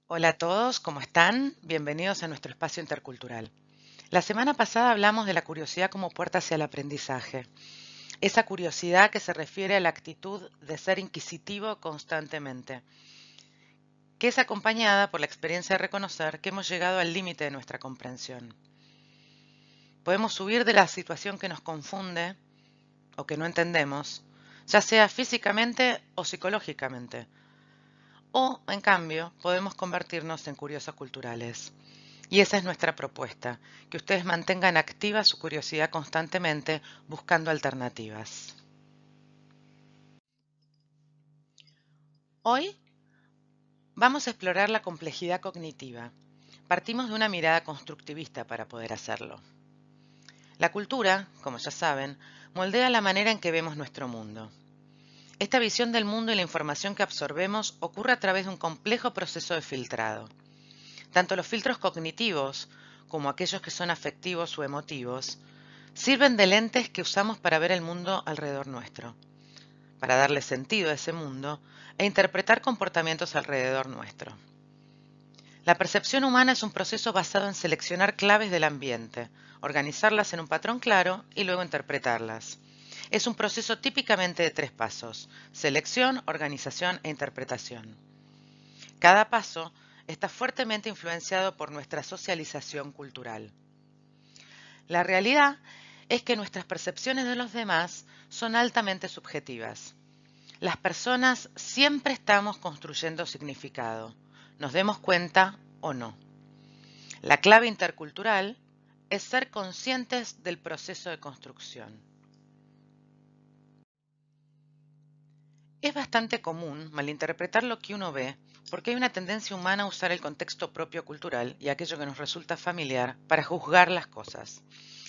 Hola a todos, ¿cómo están? Bienvenidos a nuestro espacio intercultural. La semana pasada hablamos de la curiosidad como puerta hacia el aprendizaje. Esa curiosidad que se refiere a la actitud de ser inquisitivo constantemente, que es acompañada por la experiencia de reconocer que hemos llegado al límite de nuestra comprensión. Podemos huir de la situación que nos confunde o que no entendemos, ya sea físicamente o psicológicamente. O, en cambio, podemos convertirnos en curiosos culturales. Y esa es nuestra propuesta, que ustedes mantengan activa su curiosidad constantemente buscando alternativas. Hoy vamos a explorar la complejidad cognitiva. Partimos de una mirada constructivista para poder hacerlo. La cultura, como ya saben, moldea la manera en que vemos nuestro mundo. Esta visión del mundo y la información que absorbemos ocurre a través de un complejo proceso de filtrado. Tanto los filtros cognitivos como aquellos que son afectivos o emotivos sirven de lentes que usamos para ver el mundo alrededor nuestro, para darle sentido a ese mundo e interpretar comportamientos alrededor nuestro. La percepción humana es un proceso basado en seleccionar claves del ambiente, organizarlas en un patrón claro y luego interpretarlas. Es un proceso típicamente de 3 pasos: selección, organización e interpretación. Cada paso está fuertemente influenciado por nuestra socialización cultural. La realidad es que nuestras percepciones de los demás son altamente subjetivas. Las personas siempre estamos construyendo significado, nos demos cuenta o no. La clave intercultural es ser conscientes del proceso de construcción. Es bastante común malinterpretar lo que uno ve porque hay una tendencia humana a usar el contexto propio cultural y aquello que nos resulta familiar para juzgar las cosas.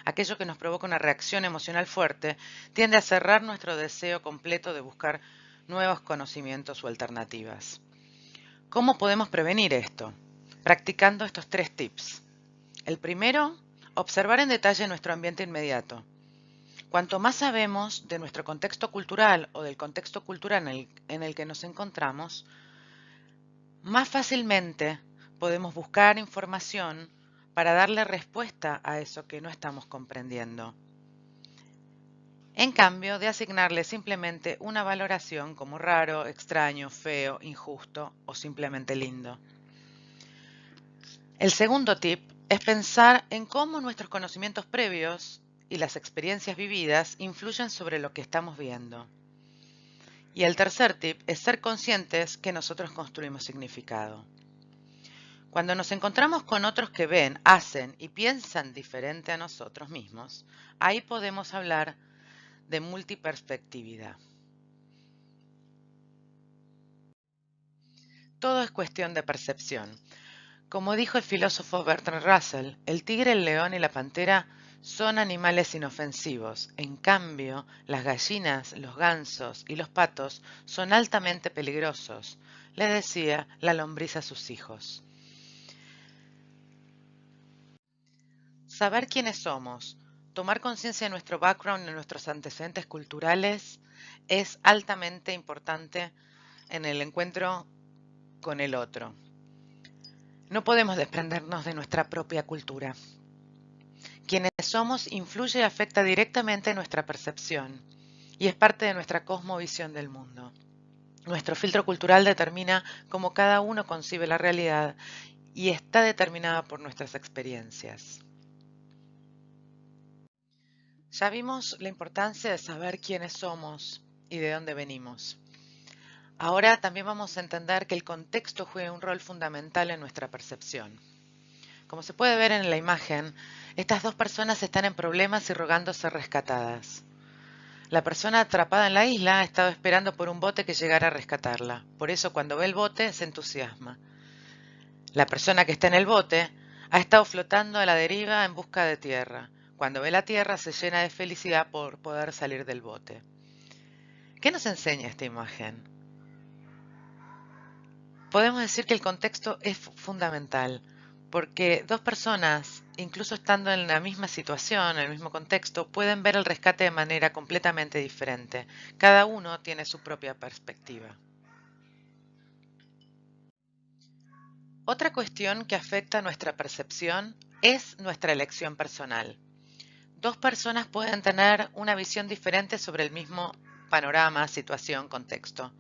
Aquello que nos provoca una reacción emocional fuerte tiende a cerrar nuestro deseo completo de buscar nuevos conocimientos o alternativas. ¿Cómo podemos prevenir esto? Practicando estos 3 tips. El primero, observar en detalle nuestro ambiente inmediato. Cuanto más sabemos de nuestro contexto cultural o del contexto cultural en el que nos encontramos, más fácilmente podemos buscar información para darle respuesta a eso que no estamos comprendiendo. En cambio de asignarle simplemente una valoración como raro, extraño, feo, injusto o simplemente lindo. El segundo tip es pensar en cómo nuestros conocimientos previos y las experiencias vividas influyen sobre lo que estamos viendo. Y el tercer tip es ser conscientes que nosotros construimos significado. Cuando nos encontramos con otros que ven, hacen y piensan diferente a nosotros mismos, ahí podemos hablar de multiperspectividad. Todo es cuestión de percepción. Como dijo el filósofo Bertrand Russell, el tigre, el león y la pantera son animales inofensivos. En cambio, las gallinas, los gansos y los patos son altamente peligrosos, le decía la lombriz a sus hijos. Saber quiénes somos, tomar conciencia de nuestro background, de nuestros antecedentes culturales, es altamente importante en el encuentro con el otro. No podemos desprendernos de nuestra propia cultura. Quienes somos influye y afecta directamente nuestra percepción y es parte de nuestra cosmovisión del mundo. Nuestro filtro cultural determina cómo cada uno concibe la realidad y está determinada por nuestras experiencias. Ya vimos la importancia de saber quiénes somos y de dónde venimos. Ahora también vamos a entender que el contexto juega un rol fundamental en nuestra percepción. Como se puede ver en la imagen, estas dos personas están en problemas y rogando ser rescatadas. La persona atrapada en la isla ha estado esperando por un bote que llegara a rescatarla. Por eso cuando ve el bote se entusiasma. La persona que está en el bote ha estado flotando a la deriva en busca de tierra. Cuando ve la tierra se llena de felicidad por poder salir del bote. ¿Qué nos enseña esta imagen? Podemos decir que el contexto es fundamental, porque dos personas, incluso estando en la misma situación, en el mismo contexto, pueden ver el rescate de manera completamente diferente. Cada uno tiene su propia perspectiva. Otra cuestión que afecta nuestra percepción es nuestra elección personal. Dos personas pueden tener una visión diferente sobre el mismo panorama, situación, contexto.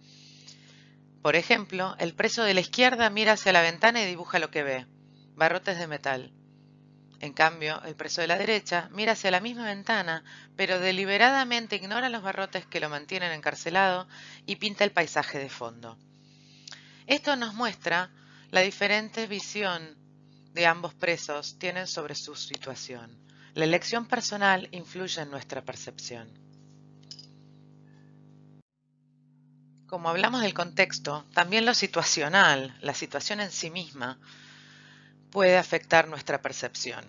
Por ejemplo, el preso de la izquierda mira hacia la ventana y dibuja lo que ve, barrotes de metal. En cambio, el preso de la derecha mira hacia la misma ventana, pero deliberadamente ignora los barrotes que lo mantienen encarcelado y pinta el paisaje de fondo. Esto nos muestra la diferente visión de ambos presos tienen sobre su situación. La elección personal influye en nuestra percepción. Como hablamos del contexto, también lo situacional, la situación en sí misma, puede afectar nuestra percepción.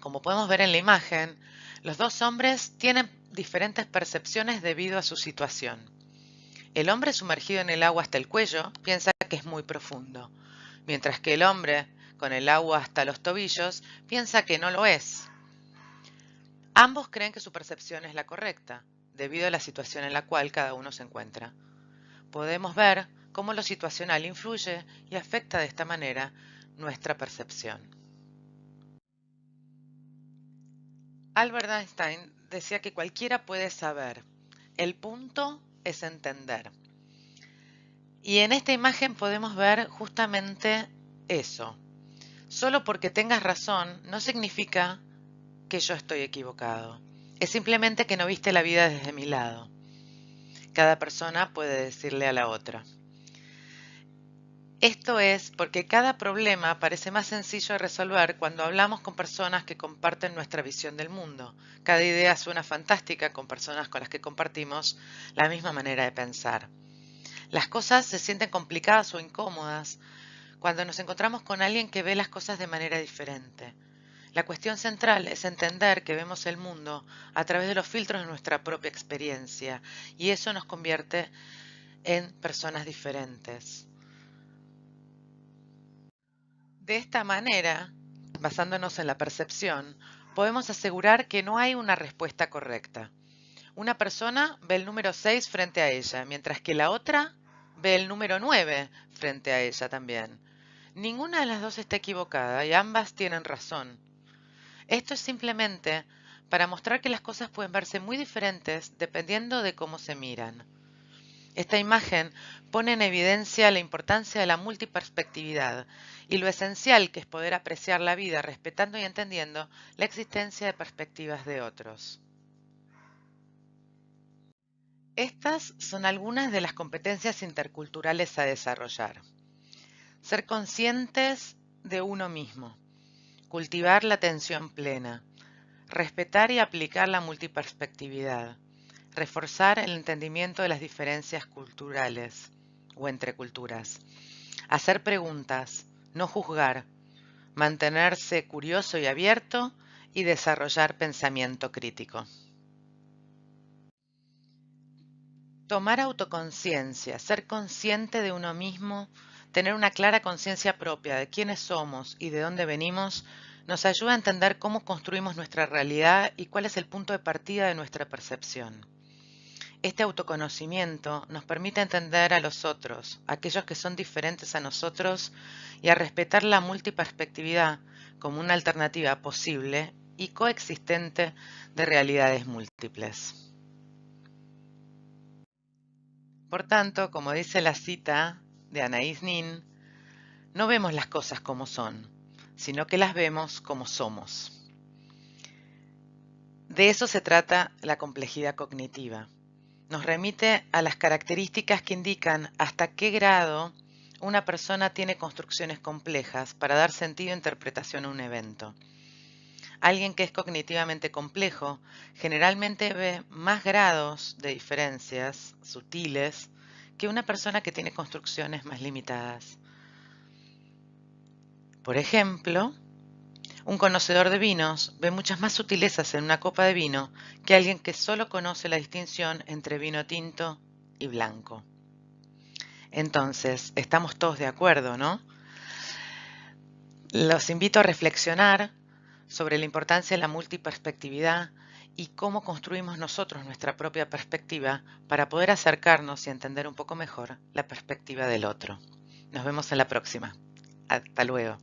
Como podemos ver en la imagen, los dos hombres tienen diferentes percepciones debido a su situación. El hombre sumergido en el agua hasta el cuello piensa que es muy profundo, mientras que el hombre con el agua hasta los tobillos piensa que no lo es. Ambos creen que su percepción es la correcta, debido a la situación en la cual cada uno se encuentra. Podemos ver cómo lo situacional influye y afecta de esta manera nuestra percepción. Albert Einstein decía que cualquiera puede saber, el punto es entender. Y en esta imagen podemos ver justamente eso. Solo porque tengas razón no significa que yo estoy equivocado. Es simplemente que no viste la vida desde mi lado. Cada persona puede decirle a la otra. Esto es porque cada problema parece más sencillo de resolver cuando hablamos con personas que comparten nuestra visión del mundo. Cada idea suena fantástica con personas con las que compartimos la misma manera de pensar. Las cosas se sienten complicadas o incómodas cuando nos encontramos con alguien que ve las cosas de manera diferente. La cuestión central es entender que vemos el mundo a través de los filtros de nuestra propia experiencia y eso nos convierte en personas diferentes. De esta manera, basándonos en la percepción, podemos asegurar que no hay una respuesta correcta. Una persona ve el número 6 frente a ella, mientras que la otra ve el número 9 frente a ella también. Ninguna de las dos está equivocada y ambas tienen razón. Esto es simplemente para mostrar que las cosas pueden verse muy diferentes dependiendo de cómo se miran. Esta imagen pone en evidencia la importancia de la multiperspectividad y lo esencial que es poder apreciar la vida respetando y entendiendo la existencia de perspectivas de otros. Estas son algunas de las competencias interculturales a desarrollar. Ser conscientes de uno mismo, cultivar la atención plena, respetar y aplicar la multiperspectividad, reforzar el entendimiento de las diferencias culturales o entre culturas, hacer preguntas, no juzgar, mantenerse curioso y abierto y desarrollar pensamiento crítico. Tomar autoconciencia, ser consciente de uno mismo, tener una clara conciencia propia de quiénes somos y de dónde venimos, nos ayuda a entender cómo construimos nuestra realidad y cuál es el punto de partida de nuestra percepción. Este autoconocimiento nos permite entender a los otros, aquellos que son diferentes a nosotros, y a respetar la multiperspectividad como una alternativa posible y coexistente de realidades múltiples. Por tanto, como dice la cita de Anaïs Nin, no vemos las cosas como son, sino que las vemos como somos. De eso se trata la complejidad cognitiva. Nos remite a las características que indican hasta qué grado una persona tiene construcciones complejas para dar sentido e interpretación a un evento. Alguien que es cognitivamente complejo generalmente ve más grados de diferencias sutiles que una persona que tiene construcciones más limitadas. Por ejemplo, un conocedor de vinos ve muchas más sutilezas en una copa de vino que alguien que solo conoce la distinción entre vino tinto y blanco. Entonces, estamos todos de acuerdo, ¿no? Los invito a reflexionar sobre la importancia de la multiperspectividad y cómo construimos nosotros nuestra propia perspectiva para poder acercarnos y entender un poco mejor la perspectiva del otro. Nos vemos en la próxima. Hasta luego.